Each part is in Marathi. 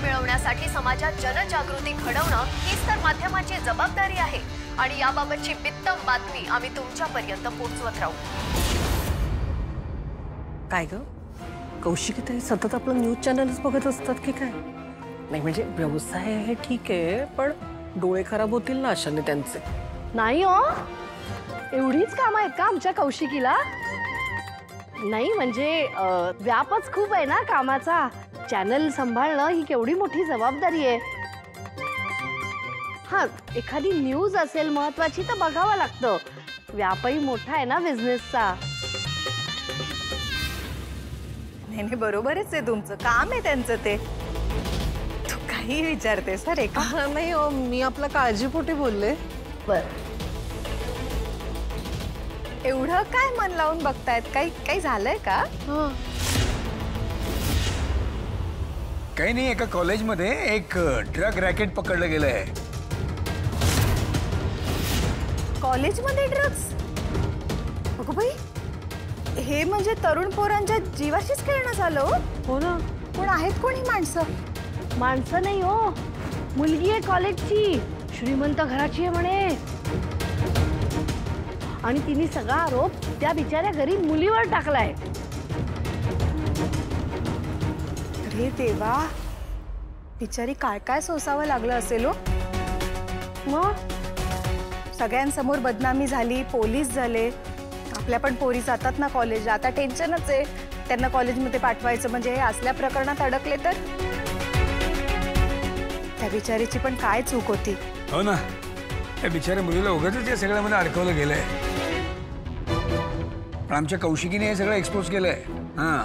मिळवण्यासाठी समाजात जनजागृती घडवणं हीच तर माध्यमांची जबाबदारी आहे आणि याबाबतची बित्तम बातमी आम्ही तुमच्यापर्यंत पोहोचवत राहू। काय ग, कौशिकीताई सतत आपलं न्यूज चॅनलच बघत असतात की काय? नाही म्हणजे व्यवसाय आहे ठीक आहे, पण डोळे खराब होतील ना अशाने त्यांचे। नाही हो, एवढीच काम आहेत का आमच्या कौशिकीला? नाही म्हणजे व्यापच खूप आहे ना कामाचा। चॅनल सांभाळणं ही केवढी मोठी जबाबदारी आहे। हा, एखादी न्यूज असेल महत्वाची तर बघावं लागतं, व्यापही मोठा आहे ना बिझनेसचा। नाही बरोबरच आहे, तुमचं काम आहे त्यांचं ते। तू काही विचारतेस रे का? नाही हो, मी आपल्या काळजीपोटी बोलले। बर, एवढं काय मन लावून बघतायत? काही झालंय का? काही नाही, एका कॉलेजमध्ये एक ड्रग रॅकेट पकडलं गेलंय। कॉलेजमध्ये ड्रग्स? अगं बाई, हे म्हणजे तरुण पोरांच्या जीवाशीच खेळणं झालं हो ना। कोण आहेत कोणी माणसं? माणसं नाही हो, मुलगी आहे कॉलेजची, श्रीमंत घराची आहे म्हणे, आणि तिने सगळा आरोप त्या बिचाऱ्या गरीब मुलीवर टाकलाय। अरे देवा, बिचारी काय काय सोसावं लागलं असेल हो। मग सगळ्यांसमोर बदनामी झाली, पोलीस झाले। आपल्या पण पोरी जातात ना कॉलेज, आता टेन्शनच आहे त्यांना कॉलेजमध्ये पाठवायचं म्हणजे। हे असल्या प्रकरणात अडकले तर त्या बिचारीची पण काय चूक होती? हो ना, त्या बिचाऱ्या मुलीला उगाचच या सगळ्यामध्ये अडकवलं गेलंय, पण आमच्या कौशिकीने हे सगळं एक्सपोज केलंय। हा,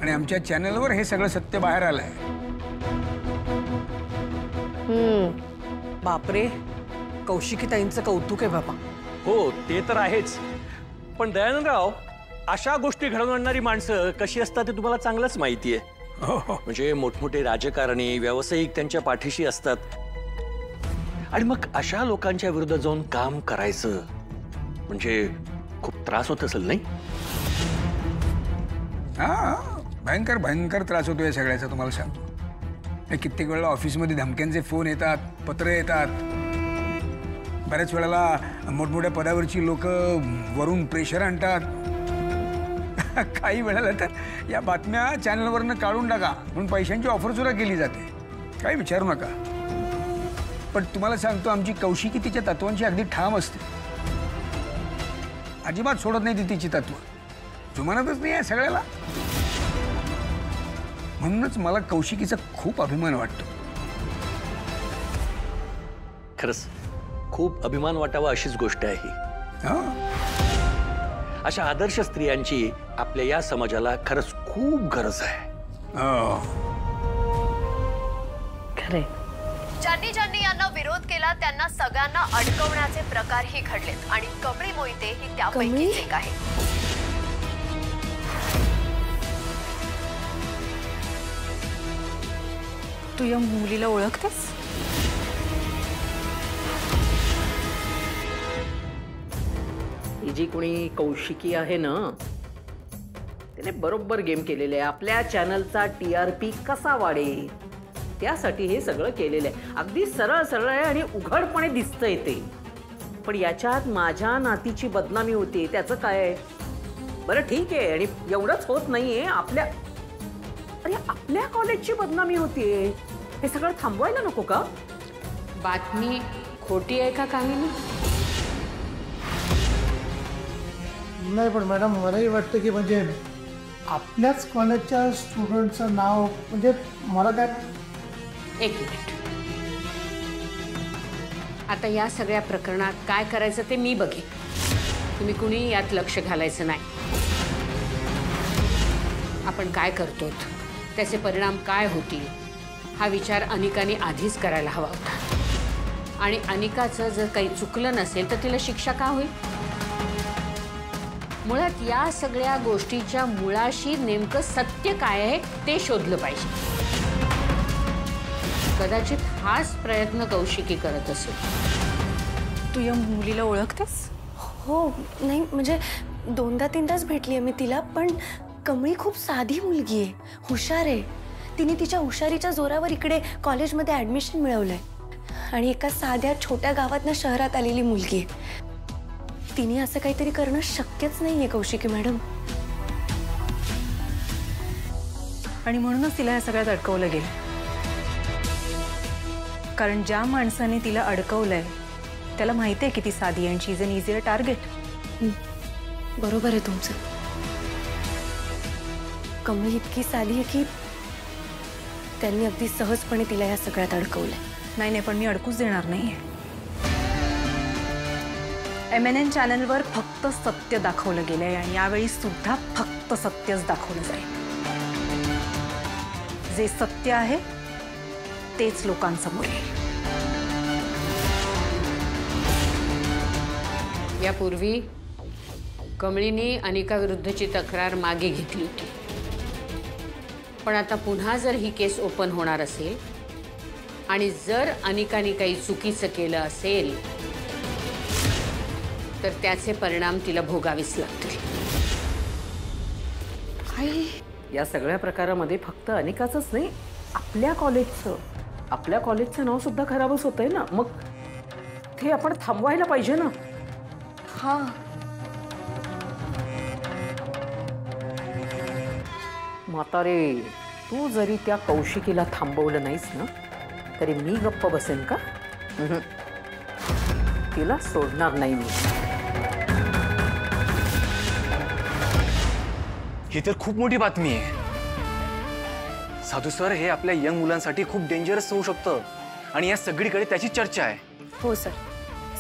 आणि आमच्या चॅनलवर हे सगळं सत्य बाहेर आलंय। बापरे, कौशिकीताईंचं कौतुक आहे बाबा। हो, ते तर आहेच, पण दयानंदराव, अशा गोष्टी घडवून आणणारी माणसं कशी असतात ते तुम्हाला चांगलंच माहिती आहे। म्हणजे मोठमोठे राजकारणी, व्यावसायिक त्यांच्या पाठीशी असतात, आणि मग अशा लोकांच्या विरुद्ध जाऊन काम करायचं म्हणजे खूप त्रास होत असेल नाही? हा, भयंकर भयंकर त्रास होतो या सगळ्याचा, तुम्हाला सांगतो। कित्येक वेळेला ऑफिसमध्ये धमक्यांचे फोन येतात, पत्र येतात, बऱ्याच वेळेला मोठमोठ्या पदावरची लोक वरून प्रेशर आणतात। काही वेळेला तर या बातम्या चॅनलवरनं काढून टाका म्हणून पैशांची ऑफर सुद्धा केली जाते, काही विचारू नका। पण तुम्हाला सांगतो, आमची कौशिकी तिच्या तत्वांची अगदी ठाम असते, अजिबात सोडत नाही ती तिची तत्व, जुमानतच नाही आहे सगळ्याला। म्हणूनच मला कौशिकीचा खूप अभिमान वाटतो। खरंच खूप अभिमान वाटावा अशीच गोष्ट आहे ही। अशा आदर्श स्त्रियांची आपल्या या समाजाला खरंच खूप गरज आहे। खरे, ज्यांनी ज्यांनी यांना विरोध केला त्यांना सगळ्यांना अडकवण्याचे प्रकारही घडलेत आणि कमळी मोहिते ही त्यापैकीच एक आहे। तू या मुलीला ओळखतेस? ही जी कोणी कौशिकी आहे ना, त्याने बरोबर गेम केलेले आहे। आपल्या चॅनलचा TRP कसा वाढेल त्यासाठी हे सगळं केलेलं आहे। अगदी सरळ सरळ आहे आणि उघडपणे दिसतंय ते, पण याच्यात माझ्या नातीची बदनामी होते, त्याचं काय? बरं ठीक आहे, आणि एवढंच होत नाहीये, आपल्या कॉलेजची बदनामी होतीये, हे सगळं थांबवायला नको का? बातमी खोटी आहे का कामिनी? नाही, पण मॅडम मलाही वाटतं की म्हणजे आपल्याच कॉलेजच्या स्टुडंटचं नाव, म्हणजे मला काय। एक मिनिट, आता या सगळ्या प्रकरणात काय करायचं ते मी बघेन, तुम्ही कुणी यात लक्ष घालायचं नाही। आपण काय करतो, त्याचे परिणाम काय होतील हा विचार अनिकाने आधीच करायला हवा होता, आणि अनिकाचं जर काही चुकलं नसेल तर तिला शिक्षा का होईल? मुळात या सगळ्या गोष्टीच्या मुळाशी नेमकं सत्य काय आहे ते शोधलं पाहिजे। कदाचित हाच प्रयत्न कौशिकी करत असेल। तू या मुलीला ओळखतेस? हो, नाही म्हणजे दोनदा तीनदाच भेटली आहे मी तिला, पण कमळी खूप साधी मुलगी आहे, हुशार आहे। तिने तिच्या हुशारीच्या जोरावर इकडे कॉलेजमध्ये ऍडमिशन मिळवलंय आणि एका साध्या छोट्या गावातनं शहरात आलेली मुलगी आहे. तिने असं काहीतरी करणं शक्यच नाहीये कौशिकी मॅडम. आणि म्हणूनच तिला या सगळ्यात अडकवलं गेलं. कारण ज्या माणसाने तिला अडकवलंय त्याला माहिती आहे की ती साधी आहे, शी इज एन इझियर टार्गेट. बरोबर आहे तुमचं. कमळी इतकी साधी आहे की त्यांनी अगदी सहजपणे तिला या सगळ्यात अडकवलंय. नाही, पण मी अडकूच देणार नाहीये. MNN चॅनलवर फक्त सत्य दाखवलं गेलंय आणि यावेळी सुद्धा फक्त सत्यच दाखवलं जाईल. जे सत्य आहे तेच लोकांसमोर येईल. यापूर्वी कमळीने अनिका विरुद्धची तक्रार मागे घेतली होती, पण आता पुन्हा जर ही केस ओपन होणार असेल आणि जर अनिकाने काही चुकीचं केलं असेल तर त्याचे परिणाम तिला भोगावेच लागतील. या सगळ्या प्रकारामध्ये फक्त अनिकाचंच नाही, आपल्या कॉलेजचं नाव सुद्धा खराबच होतंय ना. मग ते आपण थांबवायला पाहिजे ना. हा, म्हातारे, तू जरी त्या कौशिकीला थांबवलं नाहीस ना तरी मी गप्प बसेन का? तिला सोडणार नाही मी. ही तर खूप मोठी बातमी आहे साधू सर. हे आपल्या यंग मुलांसाठी खूप डेंजरस होऊ शकतं आणि या सगळीकडे त्याची चर्चा आहे. हो सर.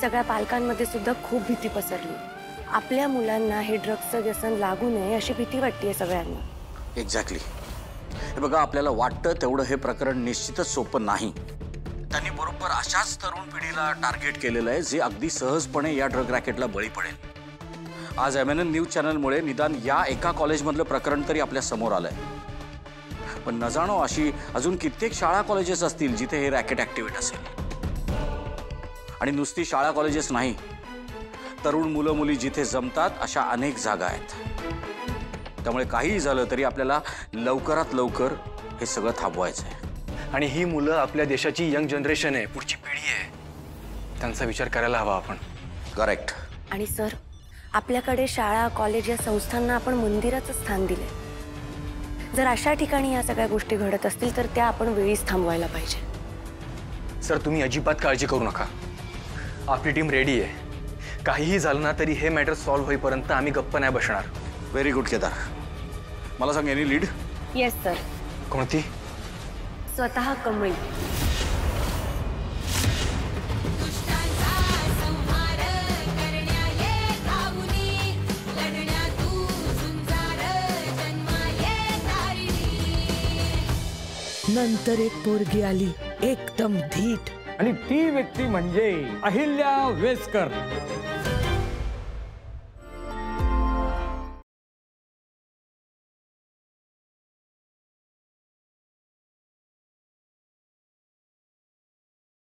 सगळ्या पालकांमध्ये सुद्धा खूप भीती पसरली. आपल्या मुलांना हे ड्रग्सचं व्यसन लागू नये अशी भीती वाटते सगळ्यांना. एक्झॅक्टली. हे बघा, आपल्याला वाटतं तेवढं हे प्रकरण निश्चितच सोपं नाही. त्यांनी बरोबर अशाच तरुण पिढीला टार्गेट केलेलं आहे जे अगदी सहजपणे या ड्रग रॅकेटला बळी पडेल. आज MNN न्यूज चॅनलमुळे निदान या एका कॉलेजमधलं प्रकरण तरी आपल्या समोर आलंय. पण न जाणो अशी अजून कित्येक शाळा कॉलेजेस असतील जिथे हे रॅकेट ऍक्टिव्हेट असेल. आणि नुसती शाळा कॉलेजेस नाही, तरुण मुलं मुली जिथे जमतात अशा अनेक जागा आहेत. त्यामुळे काहीही झालं तरी आपल्याला लवकरात लवकर हे सगळं थांबवायचं आहे. आणि ही मुलं आपल्या देशाची यंग जनरेशन आहे, पुढची पिढी आहे. त्यांचा विचार करायला हवा आपण. करेक्ट. आणि सर, आपल्याकडे शाळा कॉलेज या संस्थांना आपण मंदिराचं स्थान दिले. जर अशा ठिकाणी या सगळ्या गोष्टी घडत असतील तर त्या आपण वेळीच थांबवायला पाहिजे. सर, तुम्ही अजिबात काळजी करू नका. आपली टीम रेडी आहे. काहीही झालं ना तरी हे मॅटर सॉल्व्ह होईपर्यंत आम्ही गप्प नाही बसणार. Very good Kedar. मला सांग, एनी लीड? Yes sir. कोणती? स्वतः कमळी. नंतर एक पोरगी आली एकदम धीट, आणि ती व्यक्ती म्हणजे अहिल्या वेसकर.